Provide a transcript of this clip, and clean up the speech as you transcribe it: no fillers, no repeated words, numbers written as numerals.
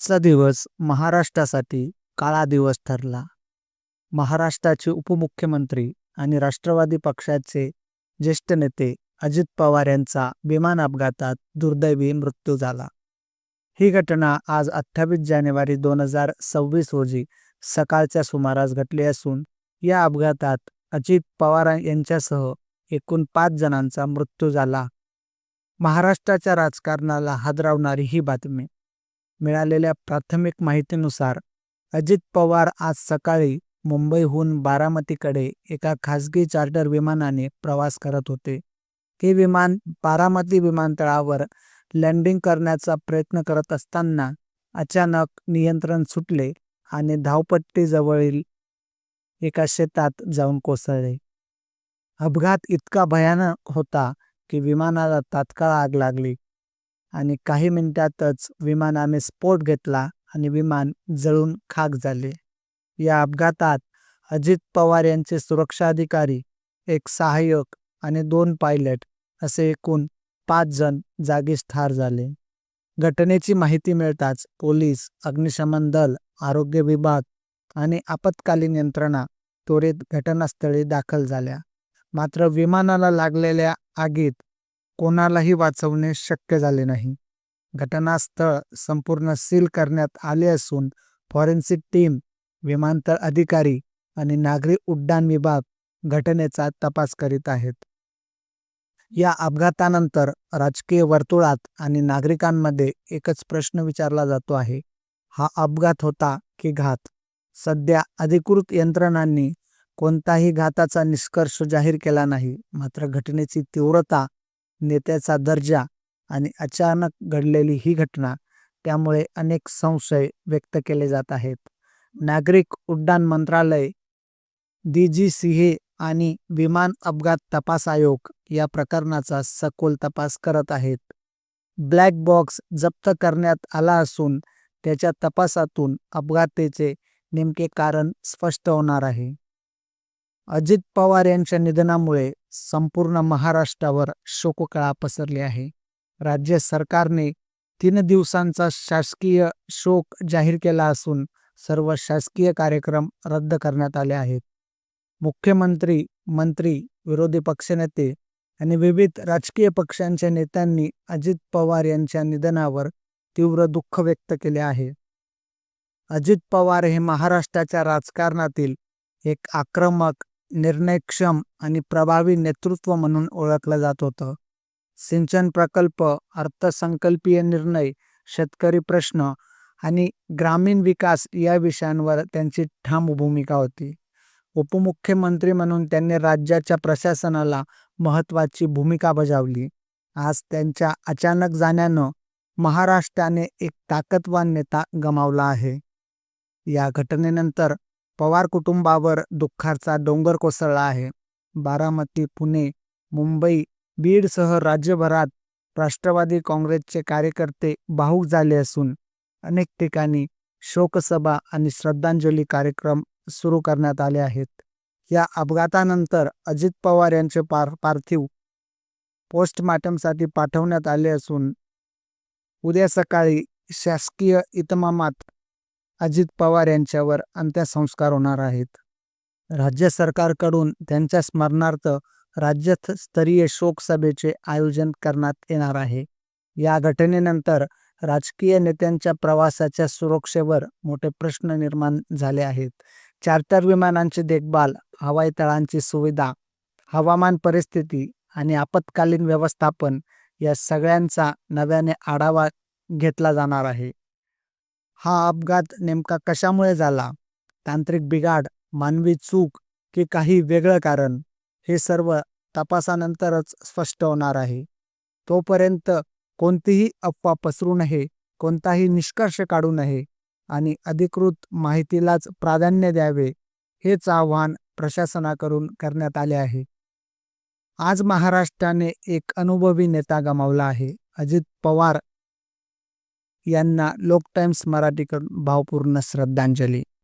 आजचा दिवस महाराष्ट्रासाठी काळा दिवस ठरला. महाराष्ट्राचे उपमुख्यमंत्री आणि राष्ट्रवादी पक्षाचे ज्येष्ठ नेते अजित पवार यांचा विमान अपघातात दुर्दैवी मृत्यू झाला. ही घटना आज 28 जानेवारी 2026 रोजी सकाळच्या सुमारास घडली असून या अपघातात अजित पवार यांच्यासह एकूण 5 जणांचा मृत्यू झाला. महाराष्ट्राच्या राजकारणाला हादरवणारी ही बातमी. मिळालेल्या प्राथमिक माहितीनुसार अजित पवार आज सकाळी मुंबईहून बारामतीकडे एका खासगी चार्टर विमानाने प्रवास करत होते. हे विमान बारामती विमानतळावर लँडिंग करण्याचा प्रयत्न करत असताना अचानक नियंत्रण सुटले आणि धावपट्टीजवळील एका शेतात जाऊन कोसळले. अपघात इतका भयानक होता की विमानाला तात्काळ आग लागली आणि काही मिनिटातच विमानाने स्फोट घेतला आणि विमान जळून खाक झाले. या अपघातात अजित पवार यांचे सुरक्षा अधिकारी, एक सहाय्यक आणि 2 पायलट असे एकूण 5 जण जागीच ठार झाले. घटनेची माहिती मिळताच पोलीस, अग्निशमन दल, आरोग्य विभाग आणि आपत्कालीन यंत्रणा त्वरित घटनास्थळी दाखल झाल्या. मात्र विमानाला लागलेल्या आगीत कोणालाही वाचवणे शक्य झाले नाही. घटनास्थळ संपूर्ण सील करण्यात आले असून फॉरेन्सिक टीम, विमानतळ अधिकारी आणि नागरी उड्डाण विभाग घटनेचा तपास करीत आहेत. या अपघातानंतर राजकीय वर्तुळात आणि नागरिकांमध्ये एकच प्रश्न विचारला जातो आहे, हा अपघात होता की घात? सध्या अधिकृत यंत्रणांनी कोणताही घाताचा निष्कर्ष जाहीर केला नाही. मात्र घटनेची तीव्रता, नेत्याचा दर्जा आणि अचानक घडलेली ही घटना त्यामुळे अनेक संशय व्यक्त केले जात आहेत. नागरिक उड्डाण मंत्रालय, DGCA आणि विमान अपघात तपास आयोग या प्रकरणाचा सखोल तपास करत आहेत. ब्लॅक बॉक्स जप्त करण्यात आला असून त्याच्या तपासातून अपघाताचे नेमके कारण स्पष्ट होणार आहे. अजित पवार यांच्या निधनामुळे संपूर्ण महाराष्ट्रावर शोककळा पसरली आहे. राज्य सरकारने 3 दिवसांचा शासकीय शोक जाहीर केला असून सर्व शासकीय कार्यक्रम रद्द करण्यात आले आहेत. मुख्यमंत्री, मंत्री, विरोधी पक्षनेते आणि विविध राजकीय पक्षांच्या नेत्यांनी अजित पवार यांच्या निधनावर तीव्र दुःख व्यक्त केले आहे. अजित पवार हे महाराष्ट्राच्या राजकारणातील एक आक्रमक, निर्णयक्षम आणि प्रभावी नेतृत्व म्हणून ओळखलं जात होतं. सिंचन प्रकल्प, अर्थसंकल्पीय निर्णय, शेतकरी प्रश्न आणि ग्रामीण विकास या विषयांवर त्यांची ठाम भूमिका होती. उपमुख्यमंत्री म्हणून त्यांनी राज्याच्या प्रशासनाला महत्त्वाची भूमिका बजावली. आज त्यांच्या अचानक जाण्यानं महाराष्ट्राने एक ताकदवान नेता गमावला आहे. या घटनेनंतर पवार कुटुंबावर दुःखाचा डोंगर कोसळला आहे. बारामती, पुणे, मुंबई, बीडसह राज्यभरात राष्ट्रवादी काँग्रेसचे कार्यकर्ते भावूक झाले असून अनेक ठिकाणी शोकसभा आणि श्रद्धांजली कार्यक्रम सुरू करण्यात आले आहेत. या अपघातानंतर अजित पवार यांचे पार्थिव पोस्टमार्टमसाठी पाठवण्यात आले असून उद्या सकाळी शासकीय इतमामात अजित पवार यांच्यावर अंत्यसंस्कार होणार आहेत. राज्य सरकारकडून त्यांच्या स्मरणार्थ राज्यस्तरीय शोक सभेचे आयोजन करण्यात येणार आहे. या घटनेनंतर राजकीय नेत्यांच्या प्रवासाच्या सुरक्षेवर मोठे प्रश्न निर्माण झाले आहेत. चार्टर विमानांची देखभाल, हवाई तळांची सुविधा, हवामान परिस्थिती आणि आपत्कालीन व्यवस्थापन या सगळ्यांचा नव्याने आढावा घेतला जाणार आहे. हा अपघात नेमका कशामुळे झाला? तांत्रिक बिघाड, मानवी चूक की काही वेगळं कारण? हे सर्व तपासानंतरच स्पष्ट होणार आहे. तोपर्यंत कोणतीही अफवा पसरू नये, कोणताही निष्कर्ष काढू नये आणि अधिकृत माहितीलाच प्राधान्य द्यावे, हेच आवाहन प्रशासनाकडून करण्यात आले आहे. आज महाराष्ट्राने एक अनुभवी नेता गमावला आहे. अजित पवार यांना लोक टाइम्स मराठीकडून भावपूर्ण श्रद्धांजली.